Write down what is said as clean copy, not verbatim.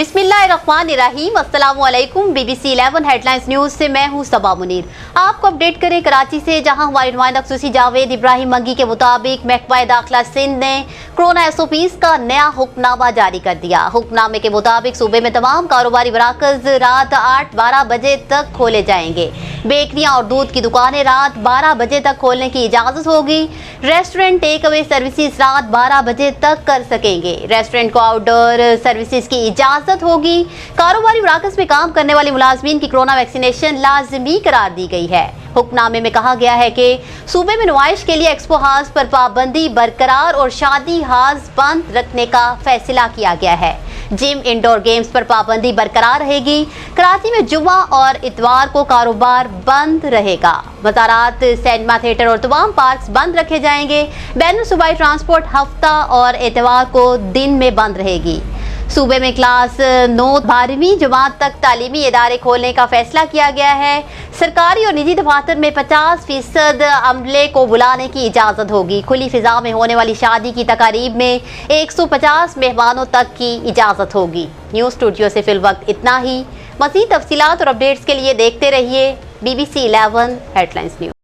बिस्मिल्लाहिर्रहमानिर्रहीम। अस्सलामु अलैकुम। BBC 11 हेडलाइंस न्यूज़ से मैं हूं सबा मुनीर। आपको अपडेट करें कराची से, जहां हमारे नुमाइंदा खसूसी जावेद इब्राहिम मंगी के मुताबिक महकमा दाखिला सिंध ने कोरोना SOPs का नया हुक्मनामा जारी कर दिया। हुक्मनामे के मुताबिक सूबे में तमाम कारोबारी मराकज रात 8-12 बजे तक खोले जाएंगे। बेकरियां और दूध की दुकानें रात 12 बजे तक खोलने की इजाज़त होगी। रेस्टोरेंट टेक अवे सर्विसेज रात 12 बजे तक कर सकेंगे। रेस्टोरेंट को आउटडोर सर्विसेज की इजाज़त होगी। कारोबारी मराकज़ में काम करने वाले मुलाजमीन की कोरोना वैक्सीनेशन लाजमी करार दी गई है। हुक्मनामे में कहा गया है कि सूबे में नुमाइश के लिए एक्सपो हाउस पर पाबंदी बरकरार और शादी हाउस बंद रखने का फैसला किया गया है। जिम, इंडोर गेम्स पर पाबंदी बरकरार रहेगी। कराची में जुम्मा और इतवार को कारोबार बंद रहेगा। मज़ारात, सिनेमा थिएटर और तमाम पार्क्स बंद रखे जाएंगे। बैनुल सूबाई ट्रांसपोर्ट हफ्ता और इतवार को दिन में बंद रहेगी। सूबे में क्लास 9 12वीं जमात तक तालीमी इदारे खोलने का फैसला किया गया है। सरकारी और निजी दफातर में 50% अमले को बुलाने की इजाज़त होगी। खुली फिजा में होने वाली शादी की तकारीब में 150 मेहमानों तक की इजाज़त होगी। न्यूज़ स्टूडियो से फिल वक्त इतना ही। मज़ीद तफसीलात और अपडेट्स के लिए देखते रहिए BBC 11 हेडलाइंस न्यूज़।